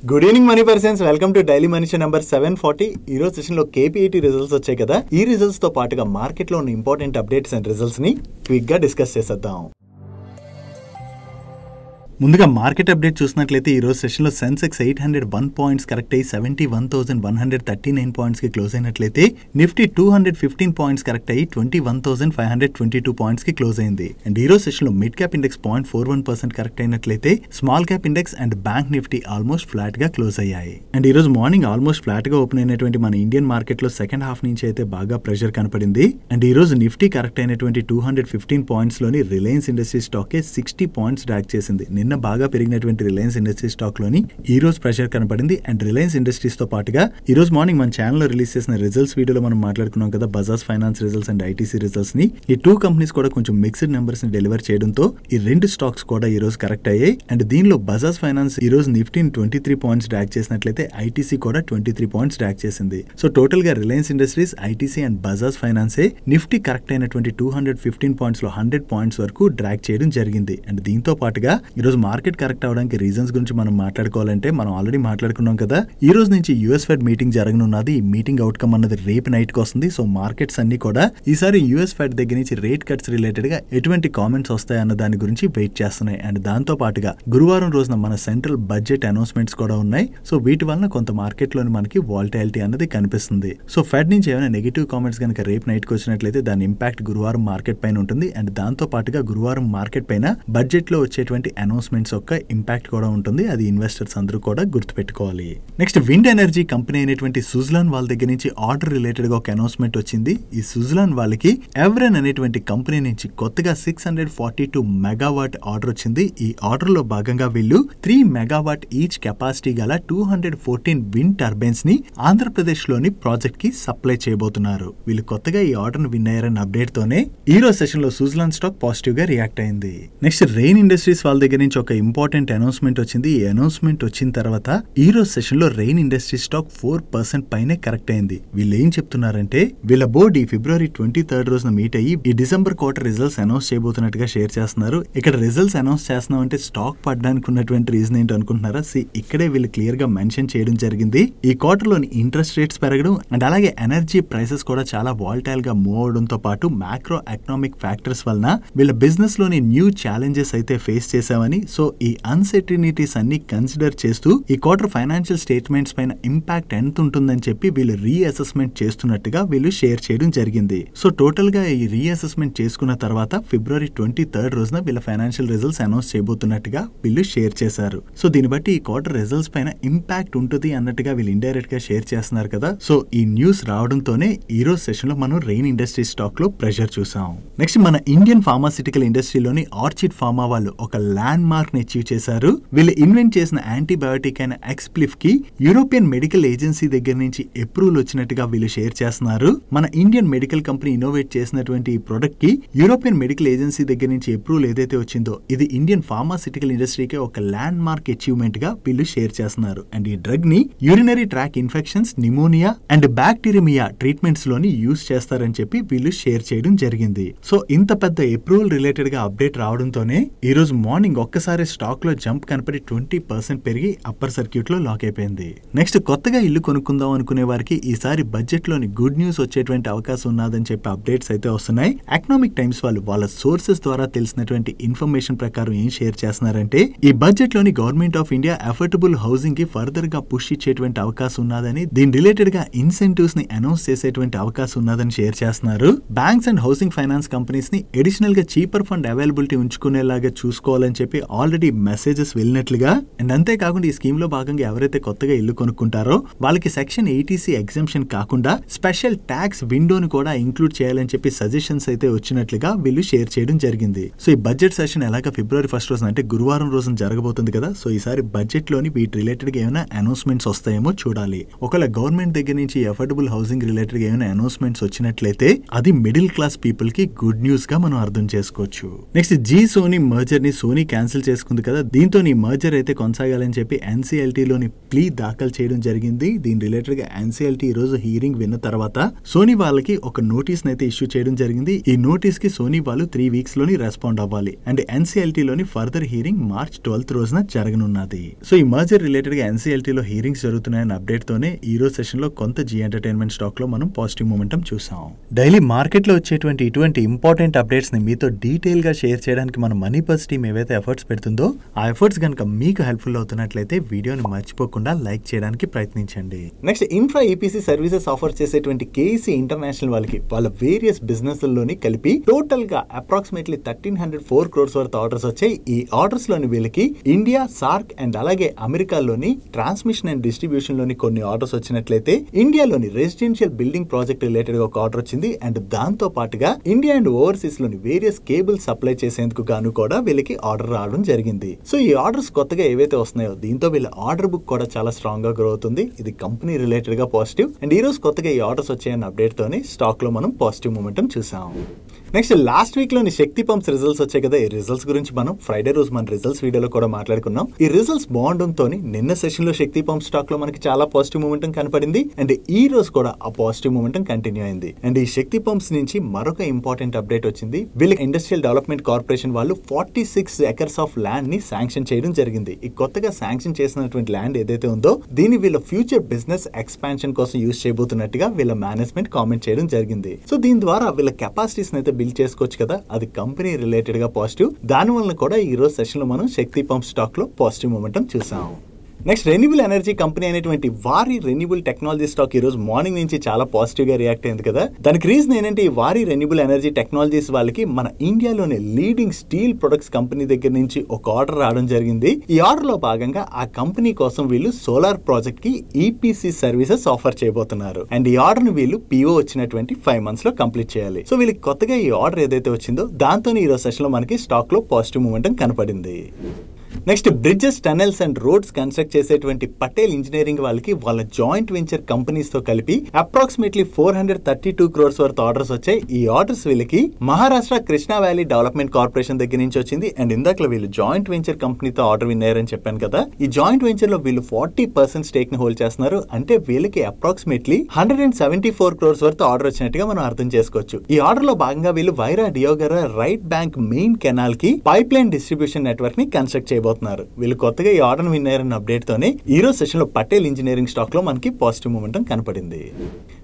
Good evening money persons, welcome to daily మనిషి number 740. ఈ రోజు సెషన్ లో KPIT రిజల్ట్స్ వచ్చాయి కదా. ఈ రిజల్ట్స్ తో పాటుగా మార్కెట్ లో ఉన్న ఇంపార్టెంట్ అప్డేట్స్ అండ్ రిజల్ట్స్ ని క్విక్ గా డిస్కస్ చేసేద్దాం. ముందుగా మార్కెట్ అప్డేట్ చూసినట్లయితే ఈ రోజు సెషన్లో సెన్సెక్స్ 801 పాయింట్స్ కరెక్ట్ అయ్యి 71,139 పాయింట్స్కి క్లోజ్ అయినట్లయితే నిఫ్టీ 215 పాయింట్స్ కరెక్ట్ అయ్యి 21,522 పాయింట్స్కి క్లోజ్ అయింది. అండ్ ఈ రోజు సెషన్లో మిడ్ క్యాప్ ఇండెక్స్ 0.41% కరెక్ట్ అయినట్లయితే small cap index and bank Nifty almost flat గా క్లోజ్ అయ్యాయి. అండ్ ఈ రోజు మార్నింగ్ ఆల్మోస్ట్ ఫ్లాట్ గా ఓపెన్ అయినటువంటి మన ఇండియన్ మార్కెట్ లో సెకండ్ హాఫ్ నుంచి అయితే బాగా ప్రెషర్ కనపడింది. అండ్ ఈ రోజు నిఫ్టీ కరెక్ట్ అయినటువంటి 215 పాయింట్స్ లోని Reliance industry stock 60 points drag చేసింది. నిన్న బాగా పెరిగినటువంటి రిలయన్స్ ఇండస్ట్రీ స్టాక్ లోని ఈ రోజు ప్రెషర్ కనపడింది. అండ్ రిలయన్స్ ఇండస్ట్రీస్ తో పాటుగా ఈ రోజు మార్నింగ్ మన ఛానల్ లో రిలీజ్ చేసిన రిజల్ట్స్ వీడియోలో మనం మాట్లాడుకున్నాం కదా, Bajaj finance results and ITC results ని. ఈ టూ కంపెనీస్ కూడా కొంచెం మిక్స్డ్ నెంబర్స్ ని డెలివర్ చేయడంతో ఈ రెండు స్టాక్స్ కూడా ఈ రోజు కరెక్ట్ అయ్యాయి. అండ్ దీనిలో బజాజ్ ఫైనాన్స్ ఈ రోజు నిఫ్టీని 23 పాయింట్స్ డ్రాగ్ చేసినట్లయితే ఐటీసీ కూడా 23 పాయింట్స్ డ్రాగ్ చేసింది. సో టోటల్ గా Reliance Industries, ITC and Bajaj ఫైనాన్సే నిఫ్టీ కరెక్ట్ అయినటువంటి 215 పాయింట్స్ లో 100 పాయింట్స్ వరకు డ్రాగ్ చేయడం జరిగింది. అండ్ దీంతో పాటుగా ఈ రోజు మార్కెట్ కరెక్ట్ అవడానికి రీజన్స్ గురించి మనం మాట్లాడుకోవాలంటే మనం ఆల్రెడీ మాట్లాడుకున్నాం కదా, ఈ రోజు నుంచి యుఎస్ ఫెడ్ మీటింగ్ జరగనున్నది. ఈ మీటింగ్ అవుట్కమ్ అన్నది రేపు నైట్ కి వస్తుంది. సో మార్కెట్స్ అన్ని కూడా ఈసారి యుఎస్ ఫెడ్ దగ్గర నుంచి రేట్ కట్స్ రిలేటెడ్ గా ఎటువంటి కామెంట్స్ వస్తాయి అన్న దాని గురించి వెయిట్ చేస్తున్నాయి. అండ్ దాంతో పాటుగా గురువారం రోజున మన సెంట్రల్ బడ్జెట్ అనౌన్స్మెంట్స్ కూడా ఉన్నాయి. సో వీటి వలన కొంత మార్కెట్ లోని మనకి వాలటాలిటీ అన్నది కనిపిస్తుంది. సో ఫెడ్ నుంచి ఏమైనా నెగిటివ్ కామెంట్స్ కనుక రేపు నైట్ కి వచ్చినట్లయితే దాని ఇంపాక్ట్ గురువారం మార్కెట్ పైన ఉంటుంది. అండ్ దాంతో పాటుగా గురువారం మార్కెట్ పైన బడ్జెట్ లో వచ్చేటువంటి అనౌన్స్మెంట్స్ యొక్క ఇంపాక్ట్ కూడా ఉంటుంది. అది ఇన్వెస్టర్స్ అందరూ కూడా గుర్తుపెట్టుకోవాలి. నెక్స్ట్ విండ్ ఎనర్జీ కంపెనీ అయినటువంటి సుజ్లాన్ వాళ్ళ దగ్గర నుంచి ఆర్డర్ రిలేటెడ్ గా ఒక అనౌన్స్మెంట్ వచ్చింది. ఈ సుజ్లాన్ వాళ్ళకి ఎవరెన్ అనేటువంటి కంపెనీ నుంచి కొత్తగా 642 మెగావాట్ ఆర్డర్ వచ్చింది. ఈ ఆర్డర్ లో భాగంగా వీళ్ళు 3 మెగావాట్ ఈచ్ కెపాసిటీ గల 214 విండ్ టర్బైన్స్ ని ఆంధ్రప్రదేశ్ లోని ప్రాజెక్ట్ కి సప్లై చేయబోతున్నారు. వీళ్ళు కొత్తగా ఈ ఆర్డర్ ను విన్ అయ్యారన్న అప్డేట్ తోనే ఈ రోజు సెషన్ లో సుజ్లాన్ స్టాక్ పాజిటివ్ గా రియాక్ట్ అయింది. నెక్స్ట్ రెయిన్ ఇండస్ట్రీస్ వాళ్ళ దగ్గర నుంచి ఒక ఇంపార్టెంట్ అనౌన్స్మెంట్ వచ్చింది. ఈ అనౌన్స్మెంట్ వచ్చిన తర్వాత ఈ రోజు సెషన్ లో రెయిన్ ఇండస్ట్రీ స్టాక్ 4% పైనే కరెక్ట్ అయింది. వీళ్ళు ఏం చెప్తున్నారంటే వీళ్ళ బోర్డు ఈ ఫిబ్రవరి 23rd రోజున మీట్ అయ్యి ఈ డిసెంబర్ క్వార్టర్ రిజల్ట్స్ అనౌన్స్ చేయబోతున్నట్టుగా షేర్ చేస్తున్నారు. ఇక్కడ రిజల్ట్స్ అనౌన్స్ చేస్తున్నాం అంటే స్టాక్ పడడానికి ఉన్నటువంటి రీజన్ ఏంటో అనుకుంటున్నారా? ఇక్కడే వీళ్ళు క్లియర్ గా మెన్షన్ చేయడం జరిగింది. ఈ క్వార్టర్ లోని ఇంట్రెస్ట్ రేట్స్ పెరగడం అండ్ అలాగే ఎనర్జీ ప్రైసెస్ కూడా చాలా వాలటైల్ గా మూవ్ అవడంతో పాటు మ్యాక్రో ఎకనామిక్ ఫ్యాక్టర్స్ వలన వీళ్ళ బిజినెస్ లోని న్యూ ఛాలెంజెస్ అయితే ఫేస్ చేశామని, సో ఈ అన్సర్టనిటీస్ అన్ని కన్సిడర్ చేస్తూ ఈ క్వార్టర్ ఫైనాన్షియల్ స్టేట్మెంట్స్ పైన ఇంపాక్ట్ ఎంత ఉంటుందని చెప్పి వీళ్ళు రీఅసెస్మెంట్ చేస్తున్నట్టుగా వీళ్ళు షేర్ చేయడం జరిగింది. సో టోటల్ గా ఈ రీఅసెస్మెంట్ చేసుకున్న తర్వాత ఫిబ్రవరి 23rd రోజున వీళ్ళ ఫైనాన్షియల్ రిజల్ట్స్ అనౌన్స్ చేయబోతున్నట్టుగా వీళ్ళు షేర్ చేశారు. సో దీన్ని బట్టి ఈ క్వార్టర్ రిజల్ట్స్ పైన ఇంపాక్ట్ ఉంటుంది అన్నట్టుగా వీళ్ళు ఇండైరెక్ట్ గా షేర్ చేస్తున్నారు కదా. సో ఈ న్యూస్ రావడంతోనే ఈ రోజు సెషన్ లో మనం రెయిన్ ఇండస్ట్రీ స్టాక్ లో ప్రెషర్ చూసాం. నెక్స్ట్ మన ఇండియన్ ఫార్మాసిటికల్ ఇండస్ట్రీలోని ఆర్చిడ్ ఫార్మా వాళ్ళు ఒక ల్యాండ్ మార్క్ ని అచీవ్ చేశారు. వీళ్ళు ఇన్వెంట్ చేసిన యాంటీబయోటిక్ అయిన ఎక్స్ప్లిఫ్ కి యూరోపియన్ మెడికల్ ఏజెన్సీ దగ్గర నుంచి అప్రూవల్ వచ్చినట్టుగా వీళ్ళు షేర్ చేస్తున్నారు. మన ఇండియన్ మెడికల్ కంపెనీ ఇన్నోవేట్ చేసినటువంటి ఈ ప్రొడక్ట్ కి యూరోపియన్ మెడికల్ ఏజెన్సీ దగ్గర నుంచి అప్రూవల్ ఏదైతే వచ్చిందో ఇది ఇండియన్ ఫార్మాసిటికల్ ఇండస్ట్రీకి ఒక ల్యాండ్ మార్క్ అచీవ్మెంట్ గా వీళ్ళు షేర్ చేస్తున్నారు. అండ్ ఈ డ్రగ్ ని urinary tract infections, pneumonia and bacteremia treatments లోని యూజ్ చేస్తారని చెప్పి వీళ్ళు షేర్ చేయడం జరిగింది. సో ఇంత పెద్ద అప్రూవల్ రిలేటెడ్ గా అప్డేట్ రావడంతోనే ఈ రోజు మార్నింగ్ ఒక్కసారి స్టాక్ లో జంప్ కనపడి 20% పెరిగి అప్పర్ సర్క్యూట్ లో లాక్ అయిపోయింది. నెక్స్ట్ కొత్తగా ఇల్లు కొనుక్కుందాం అనుకునే వారికి ఈసారి బడ్జెట్ లోని గుడ్ న్యూస్ వచ్చేటువంటి అవకాశం ఉన్నదని చెప్పి అప్డేట్స్ అయితే వస్తున్నాయి. ఎకనామిక్ టైమ్స్ వాళ్ళు వాళ్ళ సోర్సెస్ ద్వారా తెలిసినటువంటి ఇన్ఫర్మేషన్ ప్రకారం ఏం షేర్ చేస్తున్నారంటే ఈ బడ్జెట్ లోని government of India affordable housing కి ఫర్దర్ గా పుష్ ఇచ్చేటువంటి అవకాశం ఉన్నదని, దీని రిలేటెడ్ గా ఇన్సెంటివ్స్ ని అనౌన్స్ చేసేటువంటి అవకాశం ఉన్నదని షేర్ చేస్తున్నారు. Banks and housing finance companies ని అడిషనల్ గా చీపర్ ఫండ్ అవైలబిలిటీ ఉంచుకునేలాగా చూసుకోవాలని చెప్పి ఆల్రెడీ మెసేజెస్ వెళ్ళినట్లుగా. అండ్ అంతేకాకుండా ఈ స్కీమ్ లో భాగంగా ఎవరైతే కొత్తగా ఇల్లు కొనుక్కుంటారో వాళ్ళకి సెక్షన్ 80C ఎగ్జంప్షన్ కాకుండా స్పెషల్ ట్యాక్స్ విండోని కూడా ఇంక్లూడ్ చేయాలని చెప్పి సజెషన్స్ అయితే వచ్చినట్లుగా వీళ్ళు షేర్ చేయడం జరిగింది. సో ఈ బడ్జెట్ సెషన్ ఎలాగా ఫిబ్రవరి 1st రోజున అంటే గురువారం రోజున జరగబోతుంది కదా. సో ఈసారి బడ్జెట్ లోని వీటి రిలేటెడ్ గా ఏమైనా అనౌన్స్మెంట్స్ వస్తాయేమో చూడాలి. ఒకవేళ గవర్నమెంట్ దగ్గర నుంచి అఫోర్డబుల్ హౌసింగ్ రిలేటెడ్ గా ఏమైనా అనౌన్స్మెంట్స్ వచ్చినట్లయితే అది మిడిల్ క్లాస్ పీపుల్ కి గుడ్ న్యూస్ గా మనం అర్థం చేసుకోవచ్చు. నెక్స్ట్ జీ సోనీ మర్జర్ ని సోనీ క్యాన్సిల్ క్యాన్సిల్ చేసుకుంది కదా, దీంతో ఈ మర్జర్ అయితే కొనసాగాలని చెప్పి NCLT లోని ప్లీ దాఖలు చేయడం జరిగింది. దీని రిలేటెడ్ గా NCLT ఈ రోజు హీరింగ్ విన్న తర్వాత సోనీ వాళ్ళకి ఒక నోటీస్ అయితే ఇష్యూ చేయడం జరిగింది. ఈ నోటీస్ కి సోనీ వాళ్ళు 3 వీక్స్ లోని రెస్పాండ్ అవ్వాలి. అండ్ NCLT లోని ఫర్దర్ హీరింగ్ March 12th రోజున జరగనున్నది. సో ఈ మర్జర్ రిలేటెడ్ గా NCLT లో హీరింగ్స్ జరుగుతున్నాయన్న అప్డేట్ తోనే ఈ రోజు సెషన్ లో కొంత జీ ఎంటర్టైన్మెంట్ స్టాక్ లో మనం పాజిటివ్ మూమెంటం చూసాం. డైలీ మార్కెట్ లో వచ్చేటువంటి ఇటువంటి ఇంపార్టెంట్ అప్డేట్స్ ని మీతో డీటెయిల్ గా షేర్ చేయడానికి మన మనీ పర్స్ టీమ్ ఏవైతే ఎఫర్ట్స్ పెడుతుందో ఆ ఎఫర్ట్స్ కనుక మీకు హెల్ప్ఫుల్ అవుతున్నట్లయితే వీడియోని మర్చిపోకుండా లైక్ చేయడానికి ప్రయత్నించండి. Next infra EPC services offer చేసేటువంటి KEC ఇంటర్నేషనల్ వాళ్ళకి వాళ్ళ వేరియస్ బిజినెస్ లోని కలిపి టోటల్ గా అప్రాక్సిమేట్లీ 1304 crores వర్త్ ఆర్డర్స్ వచ్చాయి. ఈ ఆర్డర్స్ లోని వీళ్ళకి ఇండియా, సార్క్ అండ్ అలాగే అమెరికాలోని ట్రాన్స్మిషన్ అండ్ డిస్ట్రిబ్యూషన్ లోని కొన్ని ఆర్డర్స్ వచ్చినట్లయితే ఇండియాలోని రెసిడెన్షియల్ బిల్డింగ్ ప్రాజెక్ట్ రిలేటెడ్ గా ఒక ఆర్డర్ వచ్చింది. అండ్ దాంతో పాటుగా ఇండియా అండ్ ఓవర్సీస్ లోని వేరియస్ కేబుల్ సప్లై చేసేందుకు గాను కూడా వీళ్ళకి ఆర్డర్ రావడం జరిగింది. సో ఈ ఆర్డర్స్ కొత్తగా ఏవైతే వస్తున్నాయో దీంతో వీళ్ళ ఆర్డర్ బుక్ కూడా చాలా స్ట్రాంగ్ గా గ్రో అవుతుంది. ఇది కంపెనీ రిలేటెడ్ గా పాజిటివ్. అండ్ ఈ రోజు కొత్తగా ఈ ఆర్డర్స్ వచ్చాయన్న అప్డేట్ తోనే స్టాక్ లో మనం పాజిటివ్ మూమెంటం చూసాం. నెక్స్ట్ లాస్ట్ వీక్ లోని శక్తి పంప్స్ రిజల్ట్స్ వచ్చాయి కదా, ఈ రిజల్ట్స్ గురించి మనం ఫ్రైడే రోజు మన రిజల్ట్స్ వీడియోలో కూడా మాట్లాడుకున్నాం. ఈ రిజల్ట్స్ బాగుండడంతో నిన్న సెషన్ లో శక్తి పంప్ స్టాక్ లో మనకి చాలా పాజిటివ్ మూమెంటం కనపడింది. అండ్ ఈ రోజు కూడా ఆ పాజిటివ్ మూమెంటం కంటిన్యూ అయింది. అండ్ ఈ శక్తి పంప్స్ నుంచి మరొక ఇంపార్టెంట్ అప్డేట్ వచ్చింది. వీళ్ళకి ఇండస్ట్రియల్ డెవలప్మెంట్ కార్పొరేషన్ వాళ్ళు 46 acres ఆఫ్ ల్యాండ్ ని శాంక్షన్ చేయడం జరిగింది. ఈ కొత్తగా శాంక్షన్ చేసినటువంటి ల్యాండ్ ఏదైతే ఉందో దీన్ని వీళ్ళ ఫ్యూచర్ బిజినెస్ ఎక్స్పాన్షన్ కోసం యూజ్ చేయబోతున్నట్టుగా వీళ్ళ మేనేజ్మెంట్ కామెంట్ చేయడం జరిగింది. సో దీని ద్వారా వీళ్ళ కెపాసిటీస్ అయితే బిల్డ్ చేసుకోవచ్చు కదా, అది కంపెనీ రిలేటెడ్ గా పాజిటివ్. దాని వల్ల కూడా ఈ రోజు సెషన్ లో మనం శక్తి పంప్ స్టాక్ లో పాజిటివ్ మూమెంటం చూసాం. నెక్స్ట్ రెన్యూబుల్ ఎనర్జీ కంపెనీ అనేటువంటి వారి రెన్యూబుల్ టెక్నాలజీ స్టాక్ ఈ రోజు మార్నింగ్ నుంచి చాలా పాజిటివ్ గా రియాక్ట్ అయింది కదా. దానికి రీజన్ ఏంటంటే ఈ వారి రెన్యూబుల్ ఎనర్జీ టెక్నాలజీస్ వాళ్ళకి మన ఇండియాలోనే లీడింగ్ స్టీల్ ప్రొడక్ట్స్ కంపెనీ దగ్గర నుంచి ఒక ఆర్డర్ రావడం జరిగింది. ఈ ఆర్డర్ లో భాగంగా ఆ కంపెనీ కోసం వీళ్ళు సోలార్ ప్రాజెక్ట్ కి EPC సర్వీసెస్ ఆఫర్ చేయబోతున్నారు. అండ్ ఈ ఆర్డర్ ని వీళ్ళు PO వచ్చినటువంటి 5 months లో కంప్లీట్ చేయాలి. సో వీళ్ళకి కొత్తగా ఈ ఆర్డర్ ఏదైతే వచ్చిందో దాంతో ఈ రోజు సెషన్ లో మనకి స్టాక్ లో పాజిటివ్ మూమెంటం కనపడింది. Next bridges, tunnels and roads construct చేసేటువంటి పటేల్ ఇంజనీరింగ్ వాళ్ళకి వాళ్ళ జాయింట్ వెంచర్ కంపెనీస్ తో కలిపి అప్రాక్సిమేట్లీ 432 crores వర్త్ ఆర్డర్స్ వచ్చాయి. ఈ ఆర్డర్స్ వీళ్ళకి Maharashtra Krishna valley development corporation దగ్గర నుంచి వచ్చింది. అండ్ ఇందాక వీళ్ళు జాయింట్ వెంచర్ కంపెనీతో ఆర్డర్ విన్నారని చెప్పాను కదా. ఈ జాయింట్ వెంచర్ లో వీళ్ళు 40% స్టేక్ ని హోల్డ్ చేస్తున్నారు. అంటే వీళ్ళకి అప్రాక్సిమేట్లీ 174 crores వర్త్ ఆర్డర్ వచ్చినట్టుగా మనం అర్థం చేసుకోవచ్చు. ఈ ఆర్డర్ లో భాగంగా వీళ్ళు వైరా డియోగరా రైట్ బ్యాంక్ మెయిన్ కెనాల్ కి పైప్ లైన్ డిస్ట్రిబ్యూషన్ నెట్వర్క్ ని కన్స్ట్రక్ట్ చేయబోతున్నారు. వీళ్ళు కొత్తగా ఈ ఆర్డర్ విన్నారన్న అప్డేట్ తోనే ఈ రోజు సెషన్ లో పటేల్ ఇంజనీరింగ్ స్టాక్ లో మనకి పాజిటివ్ మూమెంటం కనపడింది.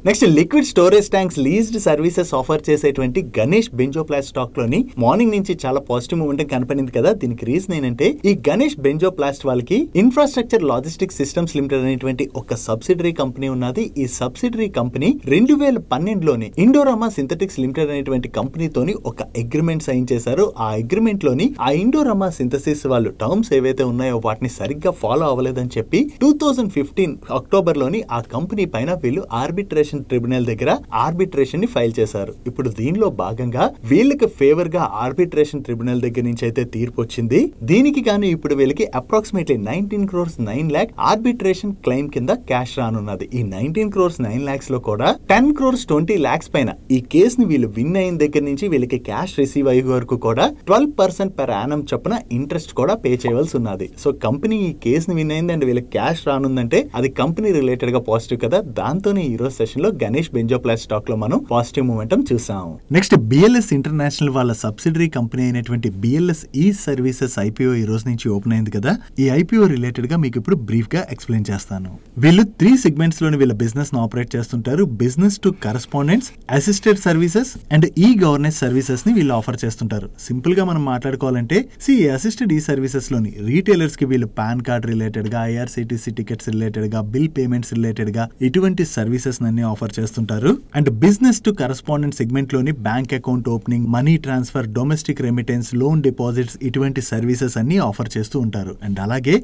Next liquid storage tanks leased services offer చేసేటువంటి గణేష్ బెంజోప్లాస్ట్ స్టాక్ లోని మార్నింగ్ నుంచి చాలా పాజిటివ్ మూమెంటం కనపడింది కదా. దీనికి రీజన్ ఏంటంటే ఈ గణేష్ బెంజోప్లాస్ట్ వాళ్ళకి ఇన్ఫ్రాస్ట్రక్చర్ లాజిస్టిక్స్ సిస్టమ్స్ లిమిటెడ్ అనేటువంటి ఒక సబ్సిడరీ కంపెనీ ఉన్నది. ఈ సబ్సిడరీ కంపెనీ 2012లోని ఇండోరామా సింథటిక్స్ లిమిటెడ్ అనేటువంటి కంపెనీతోని ఒక అగ్రిమెంట్ సైన్ చేశారు. ఆ అగ్రిమెంట్ లోని ఆ ఇండోరామా సింథసిస్ వాళ్ళు టర్మ్స్ ఏవైతే ఉన్నాయో వాటిని సరిగ్గా ఫాలో అవ్వలేదని చెప్పి 2015 అక్టోబర్ లోని ఆ కంపెనీ పైన వీళ్ళు ఆర్బిట్రేషన్ ట్రిబ్యునల్ దగ్గర ఆర్బిట్రేషన్ ని ఫైల్ చేశారు. ఇప్పుడు దీనిలో భాగంగా వీళ్ళకి ఫేవర్ గా ఆర్బిట్రేషన్ ట్రిబ్యునల్ దగ్గర నుంచి అయితే తీర్పు వచ్చింది. దీనికి గాను ఇప్పుడు వీళ్ళకి approximately 19 crores 9 lakh arbitration claim కింద క్యాష్ రానున్నది. ఈ 19 crores 9 lakhs లో కూడా 10 crores 20 lakhs పైన ఈ కేసుని వీళ్ళు విన్ అయిన దగ్గర నుంచి వీళ్ళకి క్యాష్ రిసీవ్ అయ్యే వరకు కూడా 12% per annum చొప్పున ఇంట్రెస్ట్ కూడా పే చేయవలసి ఉన్నది. సో కంపెనీ ఈ కేసుని విన్ అయింది అండ్ వీళ్ళకి క్యాష్ రానుందంటే అది కంపెనీ రిలేటెడ్ గా పాజిటివ్ కదా. దాంతోనే ఈ రోజు సెషన్ లో గణేష్ బెంజోప్లాస్ట్ స్టాక్ లో మనం పాజిటివ్ మూమెంటం చూసాం. నెక్స్ట్ BLS ఇంటర్నేషనల్ వాళ్ళ సబ్సిడరీ కంపెనీ అయినటువంటి BLS ఈ సర్వీసెస్ IPO ఈ రోజు నుంచి ఓపెన్ అయింది కదా. ఈ IPO రిలేటెడ్ గా మీకు ఇప్పుడు బ్రీఫ్ గా ఎక్స్ప్లెయిన్ చేస్తాను. వీళ్ళు 3 సెగ్మెంట్స్ లోని వీళ్ళ బిజినెస్ ను ఆపరేట్ చేస్తుంటారు. Business to correspondents, assisted services and governance services ని వీళ్ళు ఆఫర్ చేస్తుంటారు. సింపుల్ గా మనం మాట్లాడుకోవాలంటే అసిస్టెడ్ సర్వీసెస్ లోని రీటైలర్స్ కి వీళ్ళు పాన్ కార్డ్ రిలేటెడ్ గా, IRCTC టికెట్స్ రిలేటెడ్ గా, బిల్ పేమెంట్స్ రిలేటెడ్ గా ఇటువంటి సర్వీసెస్ అన్ని ఆఫర్ చేస్తుంటారు. And business to correspondent segment లోని bank account opening, money transfer, domestic remittance, loan deposits ఇటువంటి సర్వీసెస్ అన్ని ఆఫర్ చేస్తూ ఉంటారు. అండ్ అలాగే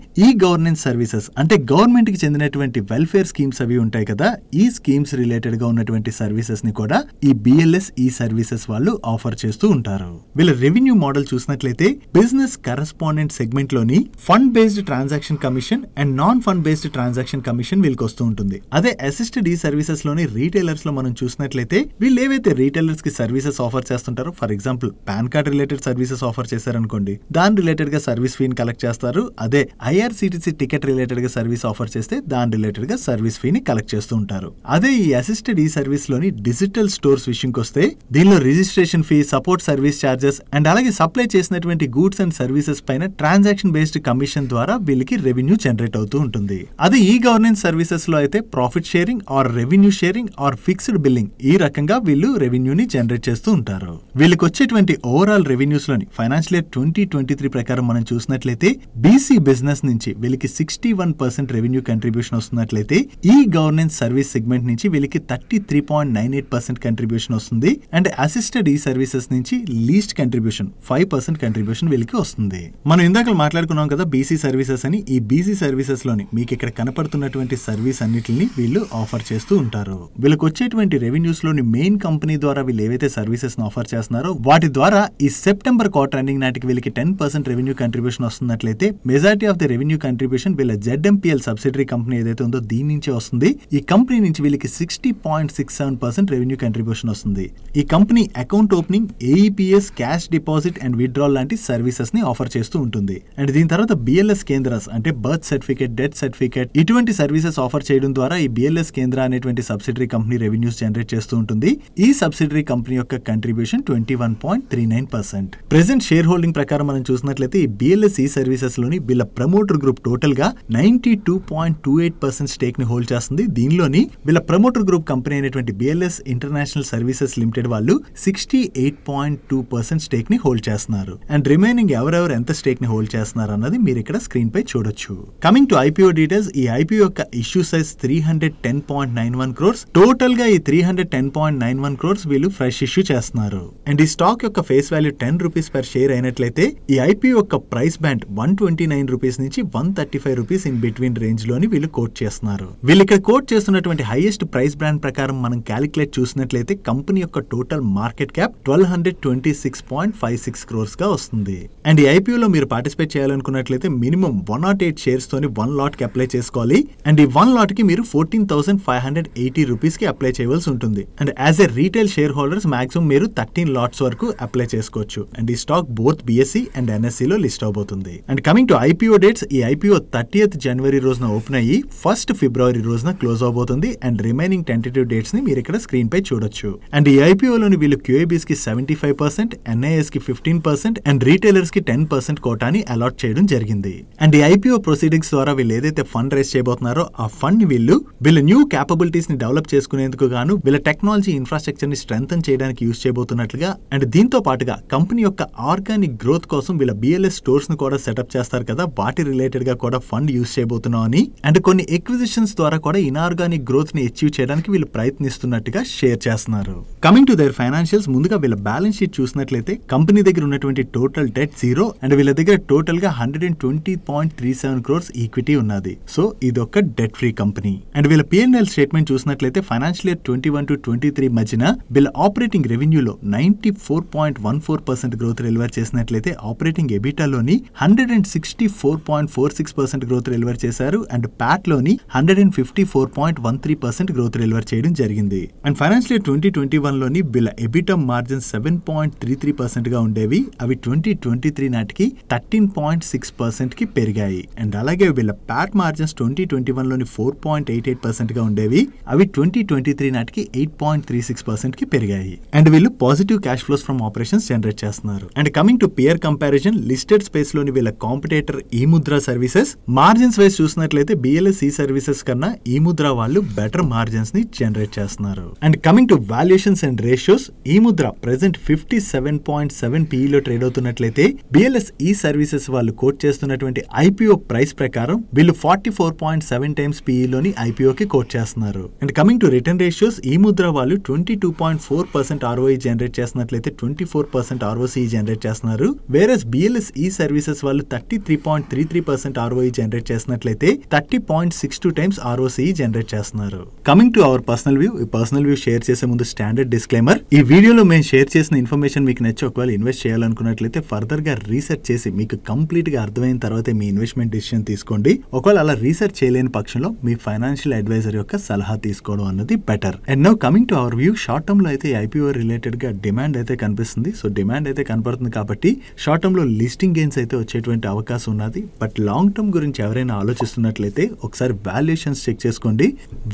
గవర్నెన్స్ సర్వీసెస్ అంటే గవర్నమెంట్ కి చెందినటువంటి వెల్ఫేర్ స్కీమ్స్ అవి ఉంటాయి కదా, ఈ స్కీమ్స్ రిలేటెడ్ గా ఉన్నటువంటి సర్వీసెస్ ని కూడా ఈ BLS సర్వీసెస్ వాళ్ళు ఆఫర్ చేస్తూ ఉంటారు. వీళ్ళ రెవెన్యూ మోడల్ చూసినట్లయితే బిజినెస్ కరెస్పాండెంట్ సెగ్మెంట్ సెగ్మెంట్ లోని fund based transaction commission and non fund based transaction commission వీళ్ళకి వస్తూ ఉంటుంది. అదే అసిస్టెడ్ ఈ సర్వీసెస్ లోని రీటైలర్స్ లో మనం చూసినట్లయితే వీళ్ళు ఏవైతే రీటైలర్స్ కి సర్వీసెస్ ఆఫర్ చేస్తుంటారో, for example PAN card related services offer చేశారనుకోండి, దాని రిలేటెడ్ గా సర్వీస్ ఫీని కలెక్ట్ చేస్తారు. అదే ఐఆర్సిటిసి టికెట్ రిలేటెడ్ గా సర్వీస్ ఆఫర్ చేస్తే దాని రిలేటెడ్ గా సర్వీస్ ఫీని కలెక్ట్ చేస్తూ ఉంటారు. అదే ఈ అసిస్టెడ్ ఈ సర్వీస్ లోని డిజిటల్ స్టోర్స్ విషయంకి వస్తే దీనిలో registration fee, support service charges and అలాగే సప్లై చేసినటువంటి గూడ్స్ అండ్ సర్వీసెస్ పైన ట్రాన్సాక్షన్ బేస్డ్ కమిషన్ ద్వారా వీళ్ళకి రెవెన్యూ జనరేట్ అవుతూ ఉంటుంది. అదే ఈ గవర్నెన్స్ సర్వీసెస్ లో అయితే profit sharing or revenue sharing or fixed billing ఈ రకంగా వీళ్ళు రెవెన్యూని జనరేట్ చేస్తూ ఉంటారు. వీళ్ళకి వచ్చేటువంటి ఓవరాల్ రెవెన్యూస్ లోని ఫైనాన్షియల్ ఇయర్ 2023 ప్రకారం మనం చూసినట్లయితే బీసీ బిజినెస్ నుంచి వీళ్ళకి 61% revenue contribution వస్తున్నట్లయితే e governance service segment నుంచి వీళ్ళకి 33.98% కంట్రిబ్యూషన్ వస్తుంది. అండ్ అసిస్టెడ్ ఈ సర్వీసెస్ నుంచి లీస్ట్ కంట్రిబ్యూషన్ 5% కంట్రిబ్యూషన్ వీళ్ళకి వస్తుంది. మనం ఇందాక మాట్లాడుకున్నాం కదా బీసీ సర్వీసెస్ అని. ఈ బీసీ సర్వీసెస్ లోని మీకు ఇక్కడ కనపడుతున్నటువంటి సర్వీస్ అన్నిటిని వీళ్ళు ఆఫర్ చేస్తూ ఉంటారు. వీళ్ళకి వచ్చేటువంటి రెవెన్యూస్ లోని మెయిన్ కంపెనీ ద్వారా వీళ్ళు ఏవైతే సర్వీసెస్ ఆఫర్ చేస్తున్నారో వాటి ద్వారా ఈ సెప్టెంబర్ క్వార్టర్ ఎండింగ్ నాటికి వీళ్ళకి 10% రెవెన్యూ కంట్రిబ్యూషన్ వస్తున్నట్లయితే majority of the revenue contribution వీళ్ళ ZMPL సబ్సిడరీ కంపెనీ ఏదైతే ఉందో దీని నుంచే వస్తుంది. ఈ కంపెనీ నుంచి వీళ్ళకి 60.67% రెవెన్యూ కంట్రిబ్యూషన్ వస్తుంది. ఈ company account opening, AEPS, cash deposit and withdrawal లాంటి సర్వీసెస్ ని ఆఫర్ చేస్తూ ఉంటుంది. అండ్ దీని తర్వాత BLS కేంద్రాస్ అంటే బర్త్ సర్టిఫికేట్, డెత్ సర్టిఫికేట్ ఇటువంటి సర్వీసెస్ ఆఫర్ చేయడం ద్వారా ఈ BLS కేంద్ర అనేటువంటి సబ్సిడరీ కంపెనీ రెవెన్యూస్ జనరేట్ చేస్తూ ఉంటుంది. ఈ సబ్సిడరీ కంపెనీ యొక్క కంట్రిబ్యూషన్ 21.39%. ప్రెసెంట్ షేర్ హోల్డింగ్ ప్రకారం మనం చూసినట్లయితే ఈ BLS ఈ సర్వీసెస్ లోని వీళ్ళ ప్రమోటర్ గ్రూప్ టోటల్ గా 92.28% స్టేక్ ని హోల్డ్ చేస్తుంది. దీనిలోని వీళ్ళ ప్రమోటర్ గ్రూప్ కంపెనీ అయినటువంటి BLS ఇంటర్నేషనల్ సర్వీసెస్ లిమిటెడ్ వాళ్ళు 68.2% స్టేక్ ని హోల్డ్ చేస్తున్నారు. అండ్ రిమైనింగ్ ఎవరెవరు ఎంత స్టేక్ ని హోల్డ్ చేస్తున్నారు అన్నది మీరు ఇక్కడ స్క్రీన్ పై చూడొచ్చు. కమింగ్ టు IPO డీటెయిల్స్, ఈ IPO యొక్క ఇష్యూ సైజ్ 310.91 crores. టోటల్ గా ఈ 310.91 crores వీళ్ళు ఫ్రెష్ ఇష్యూ చేస్తున్నారు. అండ్ ఈ స్టాక్ యొక్క face value 10 rupees per share అయినట్లయితే ఈ IPO యొక్క ప్రైస్ బ్యాండ్ 129 రూపీస్ నుంచి 135 రూపీస్ ఇన్ బిట్వీన్ రేంజ్ లోని వీళ్ళు కోట్ చేస్తున్నారు. వీళ్ళు ఇక్కడ కోట్ చేస్తున్నటువంటి హైయెస్ట్ ప్రైస్ బ్యాండ్ ప్రకారం మనం క్యాలిక్యులేట్ చూసినట్లయితే కంపెనీ యొక్క టోటల్ మార్కెట్ క్యాప్ 1226.56 crores గా వస్తుంది. అండ్ ఈ IPO లో మీరు పార్టిసిపేట్ చేయాలనుకున్నట్లయితే మినిమం 108 షేర్స్ తోని 1 లాట్ కి అప్లై చేసుకోవాలి. అండ్ ఈ 1 లాట్ కి మీరు 14,580 రూపీస్ కి అప్లై చేయవలసి ఉంటుంది. And as a retail share holders maximum మీరు 13 లాట్స్ వరకు అప్లై చేసుకోవచ్చు. అండ్ ఈ stock both BSE and NSE లో లిస్ట్ అవబోతుంది. And coming to IPO dates, ఈ IPO 30th జనవరి రోజున ఓపెన్ అయ్యి 1st ఫిబ్రవరి రోజున క్లోజ్ అవబోతుంది. అండ్ రిమైనింగ్ టెంటేటివ్ డేట్స్ ని మీరు ఇక్కడ స్క్రీన్ పై చూడొచ్చు. అండ్ ఈ IPO లోని వీళ్ళు QABs కి 75%, NIS కి 15% అండ్ రీటైలర్స్ కి 10% కోటాని అలాట్ చేయడం జరిగింది. అండ్ ఈ IPO ప్రొసీడింగ్స్ ద్వారా వీళ్ళు ఏదైతే ఫండ్ రైజ్ చేయబోతున్నారో ఆ ఫండ్ ని వీళ్ళ న్యూ క్యాపబిలిటీస్ ని డెవలప్ చేసుకునేందుకు గాను వీళ్ళ టెక్నాలజీ ఇన్ఫ్రాస్ట్రక్చర్ ని స్ట్రెంథన్ చేయడానికి యూజ్ చేయబోతున్నట్లుగా అండ్ దీంతో పాటుగా కంపెనీ యొక్క ఆర్గానిక్ గ్రోత్ కోసం వీళ్ళ BLS స్టోర్స్ ను కూడా సెటప్ చేస్తారు కదా, వాటి రిలేటెడ్ గా కూడా ఫండ్ యూజ్ చేయబోతున్నాం అని అండ్ కొన్ని ఎక్విజిషన్స్ ద్వారా కూడా ఇన్ఆర్గానిక్ గ్రోత్ ని అచీవ్ చేయడానికి వీళ్ళు ప్రయత్నిస్తున్నట్టుగా షేర్ చేస్తున్నారు. కమింగ్ టు దేర్ ఫైనాన్షియల్స్, ముందుగా వీళ్ళ బ్యాలెన్స్ షీట్ చూసినట్లయితే కంపెనీ దగ్గర ఉన్నటువంటి టోటల్ డెట్ 0 అండ్ వీళ్ళ దగ్గర టోటల్ గా 120.37 crores ఈక్విటీ ఉన్నది. సో ఇది ఒక డెట్ ఫ్రీ కంపెనీ. అండ్ వీళ్ళ P&L స్టేట్మెంట్ చూసినట్లయితే ఫైనాన్షియల్ ఇయర్ 21 to 23 మధ్యన వీళ్ళ ఆపరేటింగ్ రెవెన్యూలో 94.14% గ్రోత్ డెలివర్ చేసినట్లయితే ఆపరేటింగ్ ఎబిటాలోని 164.46% గ్రోత్ డెలివర్ చేశారు. అండ్ ప్యాట్ లోని 154.13% గ్రోత్ డెలివర్ చేయడం జరిగింది. అండ్ ఫైనాన్షియల్ ఇయర్ 2021 లోని వీళ్ళ ఎబిటా మార్జిన్ 7.33% గా ఉండేవి. అవి 2023 నాటికి 13.6% కి పెరిగాయి. అండ్ అలాగే వీళ్ళ ప్యాట్ మార్జిన్స్ 2021 లోని 4.88% గా ఉండేవి. అవి 2023 నాటికి 8.36% కి పెరిగాయి. అండ్ వీళ్ళు positive cash flows from operations generate చేస్తున్నారు. And coming to peer comparison, listed space లోని వీళ్ళ competitor eMudhra services margins wise చూసినట్లయితే BLS ఈ సర్వీసెస్ కన్నా ఈముద్రా వాళ్ళు బెటర్ మార్జిన్స్ ని జనరేట్ చేస్తున్నారు. And coming to valuations and ratios, eMudhra present 57.7 PE లో trade అవుతున్నట్లయితే BLS ఈ సర్వీసెస్ వాళ్ళు కోట్ చేస్తున్నటువంటి IPO ప్రైస్ ప్రకారం వీళ్ళు 44.7 times PE లోని IPO కి కోట్ చేస్తున్నారు. And coming to return ratios, ఈముద్రా వాళ్ళు 22.4% ROE జనరేట్ చేస్తున్నట్లయితే 24% ROCE జనరేట్ చేస్తున్నారు. వేరస్ BLS ఈ సర్వీసెస్ వాళ్ళు 33.33% ROE జనరేట్ చేసినట్లయితే 30.62 times ROCE జనరేట్ చేస్తున్నారు. Coming to our personal view, ఈ పర్సనల్ వ్యూ షేర్ చేసే ముందు స్టాండర్డ్ డిస్క్లైమర్, ఈ వీడియోలో మేము షేర్ చేసిన ఇన్ఫర్మేషన్ మీకు నచ్చి ఒకవేళ ఇన్వెస్ట్ చేయాలనుకున్నట్లయితే ఫర్దర్ గా రీసెర్చ్ చేసి మీకు మీకు కంప్లీట్ గా అర్థమైన తర్వాత మీ ఇన్వెస్ట్మెంట్ డిసిషన్ తీసుకోండి. ఒకవేళ అలా రీసెర్చ్ చేయలేని పక్షంలో మీ ఫైనాన్షియల్ అడ్వైజర్ యొక్క సలహా తీసుకోవడం అన్నది better. And now coming to our view, short term లో అయితే ఐపీఓ రిలేటెడ్ గా డిమాండ్ అయితే కనిపిస్తుంది. సో డిమాండ్ అయితే కనపడుతుంది కాబట్టి షార్ట్ టర్మ్ లో లిస్టింగ్ గెయిన్స్ అయితే వచ్చేటువంటి అవకాశం ఉన్నది. బట్ లాంగ్ టర్మ్ గురించి ఎవరైనా ఆలోచిస్తున్నట్లయితే ఒకసారి వాల్యుయేషన్స్ చెక్ చేసుకోండి.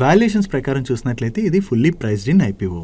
వాల్యుయేషన్స్ ప్రకారం చూసినట్లయితే ఇది fully priced in IPO.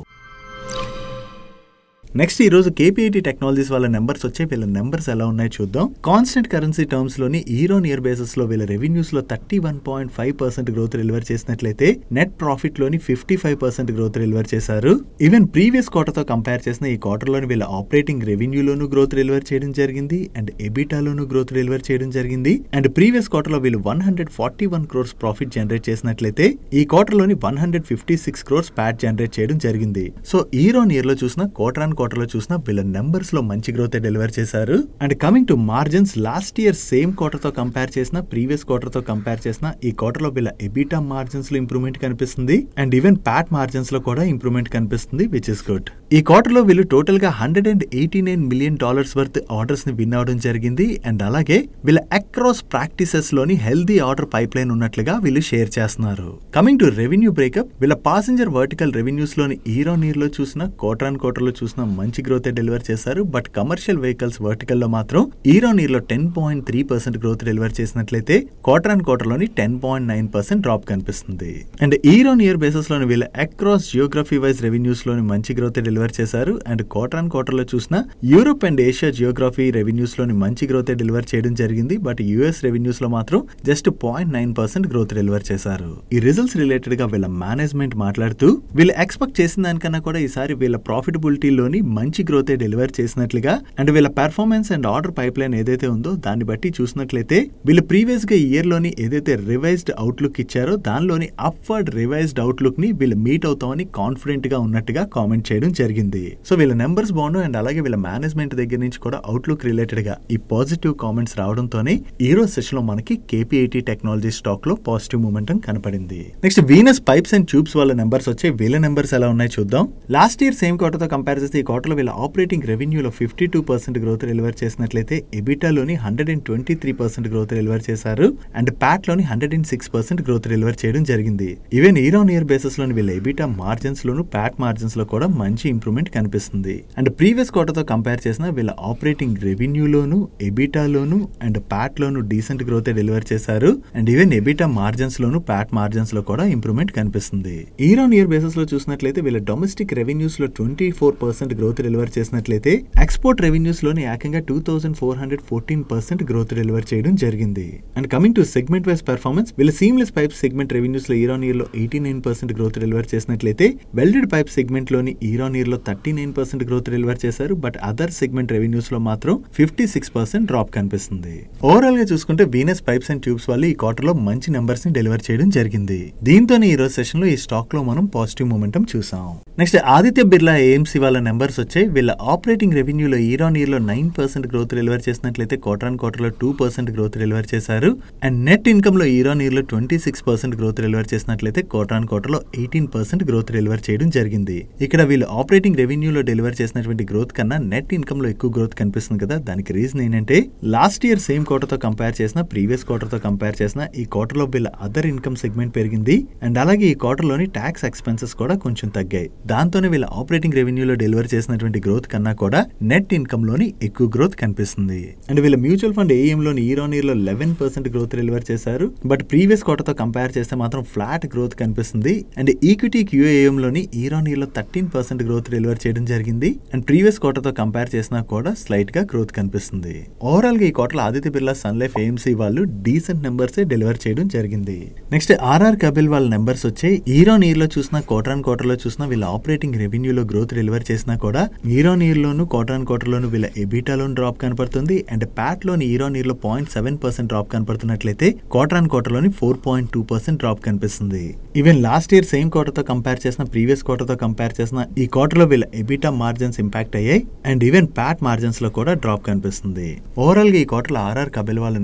Next ఈ రోజు కేపీఐటీ టెక్నాలజీస్ వాళ్ళ నెంబర్స్ వచ్చే వీళ్ళ నెంబర్స్ ఎలా ఉన్నాయో చూద్దాం. కాన్స్టెంట్ కరెన్సీ టర్మ్స్ లోని ఇయర్ ఆన్ ఇయర్ బేసిస్ లో వీళ్ళ రెవెన్యూస్ లో 31.5% గ్రోత్ డెలివర్ చేసినట్లయితే నెట్ ప్రాఫిట్ లోని 55% గ్రోత్ డెలివర్ చేశారు. ఈవెన్ ప్రీవియస్ క్వార్టర్ తో కంపేర్ చేసిన ఈ క్వార్టర్ లోని వీళ్ళ ఆపరేటింగ్ రెవెన్యూలోను గ్రోత్ డెలివర్ చేయడం జరిగింది అండ్ ఎబిటాలోను గ్రోత్ డెలివర్ చేయడం జరిగింది. అండ్ ప్రీవియస్ క్వార్టర్ లో వీళ్ళు 141 crores ప్రాఫిట్ జనరేట్ చేసినట్లయితే ఈ క్వార్టర్ లోని 156 crores ప్యాట్ జనరేట్ చేయడం జరిగింది. సో ఇయర్ ఆన్ ఇయర్ లో చూసిన క్వార్టర్ ఆన్ క్వార్టర్ లో చూసిన వీళ్ళ నెంబర్స్ లో మంచి గ్రోత్ డెలివర్ చేశారు. And coming to margins, last year same quarter తో కంపేర్ చేసిన ప్రీవియస్ క్వార్టర్ తో కంపేర్ చేసిన ఈ క్వార్టర్ లో వీళ్ళ ఎబిటా మార్జిన్స్ లో ఇంప్రూవ్మెంట్ కనిపిస్తుంది అండ్ ఈవెన్ ప్యాట్ మార్జిన్స్ లో కూడా ఇంప్రూవ్మెంట్ కనిపిస్తుంది, విచ్ ఇస్ గుడ్. ఈ క్వార్టర్ లో వీళ్ళు టోటల్ గా $189 million వర్త్ ఆర్డర్స్ ని విన్ అవడం జరిగింది. అండ్ అలాగే వీళ్ళ అక్రాస్ ప్రాక్టీసెస్ లోని హెల్దీ ఆర్డర్ పైప్ లైన్ ఉన్నట్లుగా వీళ్ళు షేర్ చేస్తున్నారు. కమింగ్ టు రెవెన్యూ బ్రేకప్, వీళ్ళ పాసెంజర్ వర్టికల్ రెవెన్యూస్ లోని ఇయర్ ఆన్ ఇయర్ లో చూసిన క్వార్టర్ ఆన్ క్వార్టర్ లో చూసిన మంచి గ్రోత్ డెలివర్ చేశారు. బట్ కమర్షియల్ వెహికల్స్ వర్టికల్ లో మాత్రం ఇయర్ ఆన్ ఇయర్ లో 10.3% గ్రోత్ డెలివర్ చేసినట్లయితే క్వార్టర్ ఆన్ క్వార్టర్ లోని 10.9% డ్రాప్ కనిపిస్తుంది. And year on year basis లోని వీళ్ళ అక్రాస్ జియోగ్రఫీ వైజ్ రెవెన్యూస్ లోని మంచి గ్రోత్ డెలివర్ చేశారు. అండ్ క్వార్టర్ ఆన్ క్వార్టర్ లో చూసిన Europe and Asia Geography revenues లోని మంచి గ్రోత్ డెలివర్ చేయడం జరిగింది. బట్ యుఎస్ రెవెన్యూస్ లో మాత్రం జస్ట్ 0.9% గ్రోత్ డెలివర్ చేశారు. ఈ రిజల్ట్స్ రిలేటెడ్ గా వీళ్ళ మేనేజ్మెంట్ మాట్లాడుతూ వీళ్ళు ఎక్స్పెక్ట్ చేసిన దానికన్నా కూడా ఈసారి వీళ్ళ ప్రాఫిటబిలిటీలోని మంచి గ్రోత్ డెలివర్ చేసినట్లుగా అండ్ వీళ్ళ performance and order pipe line ఏదైతే ఉందో దాన్ని బట్టి చూసినట్లయితే వీళ్ళు ప్రీవియస్ గా ఇయర్ లోని ఏదైతే రివైజ్డ్ అవుట్లుక్ ఇచ్చారో దానిలోని అప్వర్డ్ రివైజ్డ్ అవుట్లుక్ ని వీళ్ళు మీట్ అవుతామని కాన్ఫిడెంట్ గా ఉన్నట్టుగా కామెంట్ చేయడం జరిగింది. సో వీళ్ళ నెంబర్స్ బాగున్నాయి అండ్ అలాగే వీళ్ళ మేనేజ్మెంట్ దగ్గర నుంచి కూడా అవుట్లుక్ రిలేటెడ్ గా ఈ పాజిటివ్ కామెంట్స్ రావడంతోనే ఈ రోజు సెషన్ లో మనకి కేపీఐటీ టెక్నాలజీ స్టాక్ లో పాజిటివ్ మూమెంటం కనపడింది. Next Venus pipes and tubes వాళ్ళ నెంబర్స్ వచ్చే వీళ్ళ నెంబర్స్ ఎలా ఉన్నాయో చూద్దాం. లాస్ట్ ఇయర్ సేమ్ క్వార్టర్ తో కంపేర్ చేస్తే ఈ క్వార్టర్ లో వీళ్ళ ఆపరేటింగ్ రెవెన్యూలో 52% గ్రోత్ డెలివర్ చేసినట్లయితే ఎబిటాలోని 123% గ్రోత్ డెలివర్ చేశారు అండ్ ప్యాట్ లోని 106% గ్రోత్ డెలివర్ చేయడం జరిగింది. Even year on year basis లోని వీళ్ళ ఎబిటా మార్జిన్స్ లోను ప్యాట్ మార్జిన్స్ లో కూడా మంచి ఇంప్రూవ్మెంట్ కనిపిస్తుంది. అండ్ ప్రీవియస్ క్వార్టర్ తో కంపేర్ చేసిన వీళ్ళ ఆపరేటింగ్ రెవెన్యూలోను ఎబిటాలోను అండ్ ప్యాట్ లోను డీసెంట్ గ్రోత్ డెలివర్ చేశారు అండ్ ఈవెన్ ఎబిటా మార్జిన్స్ లోను ప్యాట్ మార్జిన్స్ లో కూడా ఇంప్రూవ్మెంట్ కనిపిస్తుంది. ఇయర్ ఆన్ ఇయర్ బేసిస్ లో చూసినట్లయితే వీళ్ళ డొమెస్టిక్ రెవెన్యూస్ లో 24% గ్రోత్ డెలివర్ చేసినట్లయితే ఎక్స్పోర్ట్ రెవెన్యూస్ లోని ఏకంగా 2414% గ్రోత్ డెలివర్ చేయడం జరిగింది. And coming to segment wise performance, వీళ్ళ సీమ్లెస్ పైప్ సెగ్మెంట్ రెవెన్యూస్ లో ఇయర్ ఆన్ ఇయర్ లో 89% గ్రోత్ డెలివర్ చేసినట్లయితే వెల్డెడ్ పైప్ సెగ్మెంట్ లోని ఇయర్ ఆన్ ఇయర్ లో 39% గ్రోత్ డెలివర్ చేశారు. బట్ అదర్ సెగ్మెంట్ రెవెన్యూస్ లో మాత్రం 56% డ్రాప్ కనిపిస్తుంది. ఓవరాల్ గా చూసుకుంటే వీనస్ పైప్స్ అండ్ ట్యూబ్స్ వాళ్ళు ఈ క్వార్టర్ లో మంచి నెంబర్స్ ని డెలివర్ చేయడం జరిగింది. దీంతోనే ఈ రోజు సెషన్ లో ఈ స్టాక్ లో మనం పాజిటివ్ మూమెంటం చూసాం. నెక్స్ట్ ఆదిత్య బిర్లా ఏఎంసీ వాళ్ళ నెంబర్స్ వచ్చాయి. వీళ్ళ ఆపరేటింగ్ రెవెన్యూలో ఇయర్ ఆన్ ఇయర్ లో 9% గ్రోత్ డెలివర్ చేసినట్లయితే క్వార్టర్ ఆన్ క్వార్టర్ లో 2% గ్రోత్ డెలివర్ చేశారు. అండ్ నెట్ ఇన్కమ్ లో ఇయర్ ఆన్ ఇయర్ లో 26% గ్రోత్ డెలివర్ చేసినట్లయితే క్వార్టర్ ఆన్ క్వార్టర్ లో 18% గ్రోత్ డెలివర్ చేయడం జరిగింది. ఇక్కడ వీళ్ళు ఆపరేటింగ్ రెవెన్యూలో డెలివర్ చేసినటువంటి గ్రోత్ కన్నా నెట్ ఇన్కమ్ లో ఎక్కువ గ్రోత్ కనిపిస్తుంది కదా. దానికి రీజన్ ఏంటంటే లాస్ట్ ఇయర్ సేమ్ క్వార్టర్ తో కంపేర్ చేసిన ప్రీవియస్ క్వార్టర్ తో కంపేర్ చేసిన ఈ క్వార్టర్ లో వీళ్ళ అదర్ ఇన్కమ్ సెగ్మెంట్ పెరిగింది అండ్ అలాగే ఈ క్వార్టర్ లోని ట్యాక్స్ ఎక్స్పెన్సెస్ కూడా కొంచెం తగ్గాయి. దాంతోనే వీళ్ళ ఆపరేటింగ్ రెవెన్యూలో డెలివర్ చేసినటువంటి గ్రోత్ కన్నా కూడా నెట్ ఇన్కమ్ లోని ఎక్కువ గ్రోత్ కనిపిస్తుంది. అండ్ వీళ్ళ మ్యూచువల్ ఫండ్ ఏఎం లోని ఇయర్ ఆన్ ఇయర్ లో 11% గ్రోత్ డెలివర్ చేశారు. బట్ ప్రీవియస్ క్వార్టర్ తో కంపేర్ చేస్తే మాత్రం ఫ్లాట్ గ్రోత్ కనిపిస్తుంది. అండ్ ఈక్విటీ క్యూఏఎం లోని ఇయర్ ఆన్ ఇయర్ లో 13% గ్రోత్ డెలివర్ చేయడం జరిగింది. అండ్ ప్రీవియస్ క్వార్టర్ తో కంపేర్ చేసినా కూడా స్లైట్ గా గ్రోత్ కనిపిస్తుంది. ఓవరాల్ గా ఈ quarter Aditya Birla Sun Life AMC వాళ్ళు డీసెంట్ నెంబర్స్ డెలివర్ చేయడం జరిగింది. నెక్స్ట్ ఆర్ఆర్ కబిల్ వాళ్ళ నెంబర్స్ వచ్చాయి. ఇయర్ ఆన్ ఇయర్ లో చూసిన క్వార్టర్ ఆన్ క్వార్టర్ లో చూసిన వీళ్ళ ఆపరేటింగ్ రెవెన్యూలో గ్రోత్ డెలివర్ చేసినా కూడా ఇయర్ ఆన్ ఇయర్ లోను క్వార్టర్ ఆన్ క్వార్టర్ లోను వీళ్ళ ఎబిటాలోను డ్రాప్ కనపడుతుంది. అండ్ ప్యాట్ లోని ఇయర్ ఆన్ ఇయర్ లో 0.7% డ్రాప్ కనపడుతున్నట్లయితే క్వార్టర్ ఆన్ క్వార్టర్ లోని 4.2% డ్రాప్ కనిపిస్తుంది. Even last year same quarter తో కంపేర్ చేసిన ప్రీవియస్ క్వార్టర్ తో కంపేర్ చేసిన ఈ క్వార్టర్ లో వీళ్ళ ఎబిటా మార్జిన్స్ ఇంపాక్ట్ అయ్యాయి అండ్ ఈవెన్ ప్యాట్ మార్జిన్స్ లో కూడా డ్రాప్ కనిపిస్తుంది. ఓవరాల్ గా ఈ క్వార్టర్ లో ఆర్ఆర్ కబిల్ వాళ్ళ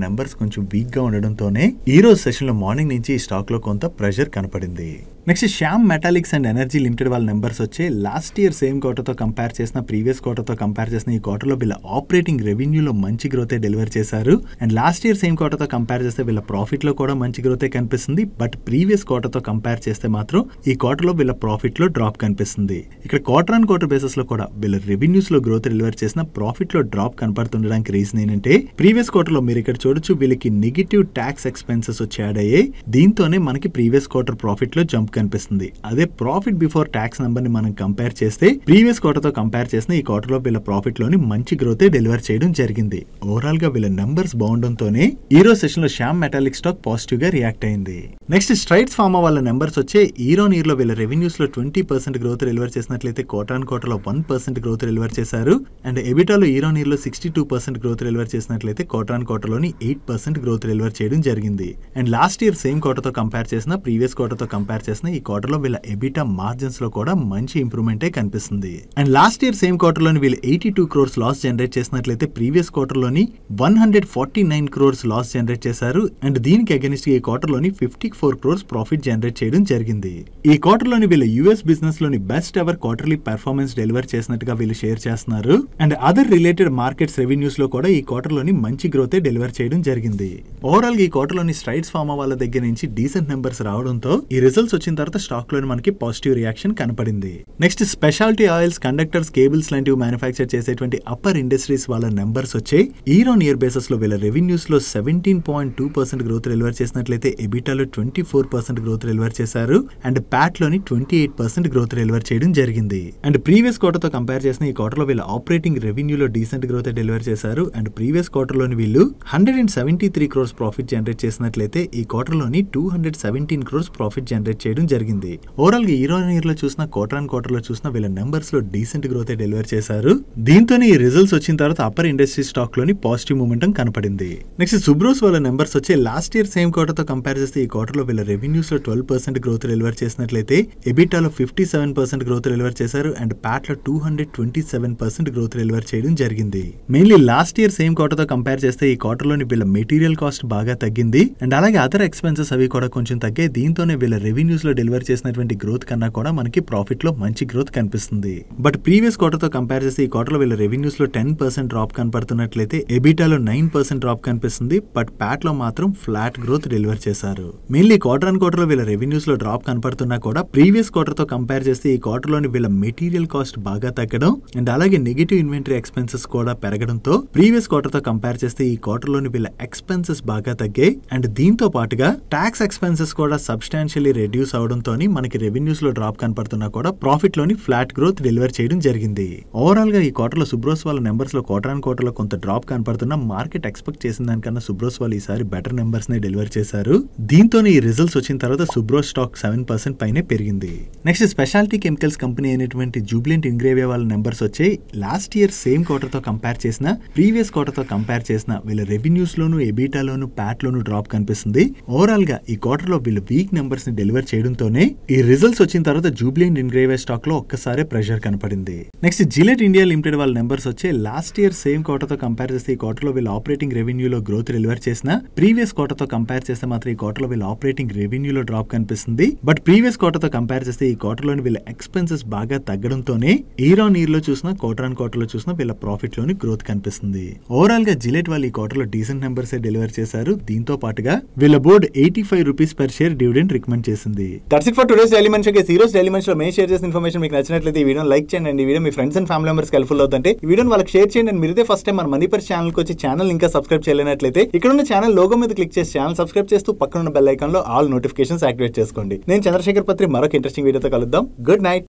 నెంబర్స్ కొంచెం వీక్ గా ఉండడంతోనే ఈ రోజు సెషన్ లో మార్నింగ్ నుంచి ఈ స్టాక్ లో కొంత ప్రెషర్ కనపడింది. Next Shyam Metalics and Energy Limited వాళ్ళ నెంబర్స్ వచ్చే లాస్ట్ ఇయర్ సేమ్ క్వార్టర్తో కంపేర్ చేసిన ప్రీవియస్ క్వార్టర్తో కంపేర్ చేసిన ఈ క్వార్టర్లో వీళ్ళ ఆపరేటింగ్ రెవెన్యూలో మంచి గ్రోతే డెలివర్ చేశారు. అండ్ లాస్ట్ ఇయర్ సేమ్ క్వార్టర్తో కంపేర్ చేస్తే వీళ్ళ ప్రాఫిట్లో కూడా మంచి గ్రోతే కనిపిస్తుంది. బట్ ప్రీవియస్ క్వార్టర్తో కంపేర్ చేస్తే మాత్రం ఈ క్వార్టర్లో వీళ్ళ ప్రాఫిట్లో డ్రాప్ కనిపిస్తుంది. ఇక్కడ క్వార్టర్ ఆన్ క్వార్టర్ బేసిస్ లో కూడా వీళ్ళ రెవెన్యూస్ లో గ్రోత్ డెలివర్ చేసిన ప్రాఫిట్ లో డ్రాప్ కనపడుతుండడానికి రీజన్ ఏంటంటే ప్రీవియస్ క్వార్టర్ లో మీరు ఇక్కడ చూడొచ్చు వీళ్ళకి నెగిటివ్ ట్యాక్స్ ఎక్స్పెన్సెస్ వచ్చి యాడ్ అయ్యాయి. దీంతోనే మనకి ప్రీవియస్ క్వార్టర్ ప్రాఫిట్ లో జంప్ కనిపిస్తుంది. అదే ప్రాఫిట్ బిఫోర్ ట్యాక్స్ నంబర్ ని మనం కంపేర్ చేస్తే ప్రీవియస్ క్వార్టర్ తో కంపేర్ చేసిన ఈ క్వార్టర్ లో వీళ్ళ ప్రాఫిట్ లోని మంచి గ్రోత్ డెలివర్ చేయడం జరిగింది. ఓవరాల్ గా వీళ్ళ నంబర్స్ బాగుండడంతోనే ఈ రోజు సెషన్ లో శ్యామ్ మెటాలిక్ స్టాక్ పాజిటివ్ గా రియాక్ట్ అయింది. నెక్స్ట్ స్ట్రైట్స్ ఫార్మా వాళ్ళ నెంబర్స్ వచ్చే ఇయర్ ఆన్ ఇయర్ లో వీళ్ళ రెవెన్యూస్ లో 20% గ్రోత్ డెలివర్ చేసినట్లయితే క్వార్టర్ ఆన్ క్వార్టర్ లో 1% గ్రోత్ డెలివర్ చేశారు. అండ్ ఎబిటాలో ఇయర్ ఆన్ ఇయర్ లో 62% గ్రోత్ డెలివర్ చేసినట్లయితే క్వార్టర్ ఆన్ క్వార్టర్ లోని 8% గ్రోత్ డెలివర్ చేయడం జరిగింది. అండ్ లాస్ట్ ఇయర్ సేమ్ క్వార్టర్ తో కంపేర్ చేసిన ప్రీవియస్ క్వార్టర్ తో కంపేర్ చేసిన ఈ క్వార్టర్ లో వీళ్ళ ఎబిటా మార్జిన్స్ లో కూడా మంచి ఇంప్రూవ్మెంటే కనిపిస్తుంది. అండ్ లాస్ట్ ఇయర్ సేమ్ క్వార్టర్ లోని వీళ్ళు 82 crores లాస్ జనరేట్ చేసినట్లయితే ప్రీవియస్ క్వార్టర్ లోని 149 crores లాస్ జనరేట్ చేశారు. అండ్ దీనికి అగెనిస్ట్ ఈ క్వార్టర్ లోని 54 crores ప్రాఫిట్ జనరేట్ చేయడం జరిగింది. ఈ క్వార్టర్ లోని వీళ్ళ యూఎస్ బిజినెస్ లోని best ever quarterly performance deliver చేసినట్టుగా వీళ్ళు షేర్ చేస్తున్నారు. And other related markets revenues లో కూడా ఈ క్వార్టర్ లోని మంచి గ్రోత్ డెలివర్ చేయడం జరిగింది. ఓవరాల్ గా ఈ క్వార్టర్ లోని స్ట్రైట్స్ ఫార్మా వాళ్ళ దగ్గర నుంచి డీసెంట్ నెంబర్స్ రావడంతో ఈ రిజల్ట్స్ వచ్చిన తర్వాత స్టాక్ లోని మనకి పాజిటివ్ రియాక్షన్ కనపడింది. Next speciality oils, conductors, cables లాంటివి మ్యానుఫ్యాక్చర్ చేసేటువంటి అప్పర్ ఇండస్ట్రీస్ వాళ్ళ నెంబర్స్ వచ్చాయి. ఇయర్ ఆన్ ఇయర్ బేసిస్ లో వీళ్ళ రెవెన్యూస్ లో 17.2% గ్రోత్ డెలివర్ చేసినట్లయితే ఎబిటాలో 24% గ్రోత్ డెలివర్ చేశారు. అండ్ ప్యాట్ లోని 28% గ్రోత్ డెలివర్ చేయడం జరిగింది. అండ్ ప్రీవియస్ క్వార్టర్ తో కంపేర్ చేసిన ఈ క్వార్టర్ లో వీళ్ళ ఆపరేటింగ్ రెవెన్యూలో డీసెంట్ గ్రోత్ డెలివర్ చేశారు. అండ్ ప్రీవియస్ క్వార్టర్ లోని వీళ్ళు 173 crores ప్రాఫిట్ జనరేట్ చేసినట్లయితే ఈ క్వార్టర్ లోని 217 crores ప్రాఫిట్ జనరేట్ చేయడం జరిగింది. ఓవరాల్ గా ఇయర్ ఆన్ ఇయర్ లో చూసిన క్వార్టర్ ఆన్ క్వార్టర్ లో చూసిన వీళ్ళ నెంబర్స్ లో డీసెంట్ గ్రోత్ డెలివర్ చేశారు. దీంతోనే ఈ రిజల్ట్స్ వచ్చిన తర్వాత అప్పర్ ఇండస్ట్రీ స్టాక్ లోని పాజిటివ్ మూమెంటం కనపడింది. నెక్స్ట్ సుబ్రోస్ వాళ్ళ నెంబర్స్ వచ్చే లాస్ట్ ఇయర్ సేమ్ క్వార్టర్ తో కంపేర్ చేస్తే ఈ క్వార్టర్ లో వీళ్ళ రెవెన్యూస్ లో 12% గ్రోత్ డెలివర్ చేసినట్లయితే ఎబిటాలో 57% గ్రోత్ డెలివర్ చేశారు. అండ్ ప్యాట్ లో 227% గ్రోత్ డెలివర్ చేయడం జరిగింది. Mainly last year same quarter తో కంపేర్ చేస్తే ఈ క్వార్టర్ లోని వీళ్ళ మెటీరియల్ కాస్ట్ బాగా తగ్గింది. అండ్ అలాగే అదర్ ఎక్స్పెన్సెస్ అవి కూడా కొంచెం తగ్గాయి. దీంతోనే వీళ్ళ రెవెన్యూస్ లో డెలివర్ చేసినటువంటి గ్రోత్ కన్నా కూడా మనకి ప్రాఫిట్ లో మంచి గ్రోత్ కనిపిస్తుంది. బట్ ప్రీవియస్ క్వార్టర్ తో కంపేర్ చేస్తే ఈ క్వార్టర్ లో వీళ్ళ రెవెన్యూస్ లో 10% డ్రాప్ కనపడుతున్నట్లయితే ఎబిటాలో 9% డ్రాప్ కనిపిస్తుంది. బట్ ప్యాట్ లో మాత్రం ఫ్లాట్ గ్రోత్ డెలివర్ చేశారు. మెయిన్లీ క్వార్టర్ ఆన్ క్వార్టర్ లో వీళ్ళ రెవెన్యూస్ లో డ్రాప్ కనపడుతున్నా కూడా ప్రీవియస్ క్వార్టర్ తో కంపేర్ చేస్తే ఈ క్వార్టర్ లోని వీళ్ళ మెటీరియల్ కాస్ట్ బాగా తగ్గడం అండ్ అలాగే నెగిటివ్ ఇన్వెంటరీ ఎక్స్పెన్సెస్ కూడా పెరగడంతో ప్రీవియస్ క్వార్టర్ తో కంపేర్ చేస్తే ఈ క్వార్టర్ లోని వీళ్ళ ఎక్స్పెన్సెస్ బాగా తగ్గాయి. అండ్ దీంతో పాటుగా టాక్స్ ఎక్స్పెన్సెస్ కూడా సబ్స్టాన్షియల్లీ రెడ్యూస్ అవడంతో మనకి రెవెన్యూస్ లో డ్రాప్ కనపడుతున్నా కూడా ప్రాఫిట్ లోని ఫ్లాట్ గ్రోత్ డెలివర్ చేయడం జరిగింది. ఓవరాల్ గా ఈ క్వార్టర్ లో సుబ్రోస్ వాళ్ళ నెంబర్స్ లో క్వార్టర్ ఆన్ క్వార్టర్ లో కొంత డ్రాప్ కనపడుతున్నా మార్కెట్ ఎక్స్పెక్ట్ చేసిన దానికన్నా సుబ్రోస్ వాళ్ళు ఈసారి బెటర్ నెంబర్స్ నే డెలివర్ చేశారు. దీంతోనే ఈ రిజల్ట్స్ వచ్చిన తర్వాత సుబ్రోస్ స్టాక్ 7% పైనే పెరిగింది. నెక్స్ట్ స్పెషాలిటీ కెమికల్స్ కంపెనీ అయినటువంటి జూబ్లెంట్ ఇంగ్రేవియా వాళ్ళ నెంబర్స్ వచ్చాయి. లాస్ట్ ఇయర్ సేమ్ క్వార్టర్ తో కంపేర్ చేసిన ప్రీవియస్ క్వార్టర్ తో కంపేర్ చేసిన వీళ్ళ రెవెన్యూస్ లోను ఎబిటాలోను ప్యాట్ లోను డ్రాప్ కనిపిస్తుంది. ఓవరాల్ గా ఈ క్వార్టర్ లో వీళ్ళు వీక్ నెంబర్స్ ని డెలివర్ చేయడంతోనే ఈ రిజల్ట్స్ వచ్చిన తర్వాత జూబ్లెంట్ ఇంగ్రేవియా స్టాక్ లో ఒక్కసారి ప్రెషర్ కనపడింది. నెక్స్ట్ జిలెట్ ఇండియా లిమిటెడ్ వాళ్ళ నెంబర్స్ వచ్చే లాస్ట్ ఇయర్ సేమ్ క్వార్టర్ తో కంపేర్ చేస్తే ఈ క్వార్టర్ లో వీళ్ళ ఆపరేటింగ్ రెవెన్యూలో గ్రోత్ డెలివర్ చేసిన ప్రీవియస్ క్వార్టర్ తో కంపేర్ చేస్తే మాత్రం ఈ క్వార్టర్ లో వీళ్ళ ఆపరేటింగ్ రెవెన్యూలో డ్రాప్ కనిపిస్తుంది. బట్ ప్రీవియస్ క్వార్టర్ తో కంపేర్ చేస్తే ఈ క్వార్టర్ లోని వీళ్ళ ఎక్స్పెన్సెస్ బాగా తగ్గడంతోనే ఇయర్ ఆన్ ఇయర్ లో చూసిన క్వార్టర్ ఆన్ క్వార్టర్ లో చూసిన వీళ్ళ ప్రాఫిట్ లోని గ్రోత్ కనిపిస్తుంది. ఓవరాల్ గా జిలెట్ వాళ్ళు ఈ క్వార్టర్ లో డీసెంట్ నెంబర్స్ డెలివర్ చేశారు. దీంతో పాటుగా వీళ్ళ board 85 rupees per share dividend recommend చేసింది. That's it for today's daily మనిషి. ఈ రోజు డైలీ మనిషిలో మేము షేర్ చేసిన ఇన్ఫర్మేషన్ మీకు నచ్చినట్లయితే ఈ వీడియో లైక్ చేయండి. ఈ video me friends and family members helpful అవుతుంటే ఈ వీడియోని వాళ్ళకి షేర్ చేయండి. అండ్ మీరైతే ఫస్ట్ టైం మన మనీ పర్ ఛానల్ కి వచ్చి ఛానల్ ఇంకా సబ్స్క్రైబ్ చేయలేనట్లయితే ఇక్కడ ఉన్న ఛానల్ లోగో మీద క్లిక్ చేసి ఛానల్ సబ్స్క్రైబ్ చేస్తూ పక్కన ఉన్న బెల్ ఐకాన్ లో ఆల్ నోటిఫికేషన్స్ యాక్టివేట్ చేసుకోండి. నేను చంద్రశేఖర్ పత్రి మరొక ఇంట్రెస్టింగ్ వీడియోతో కలుద్దాం. Good night.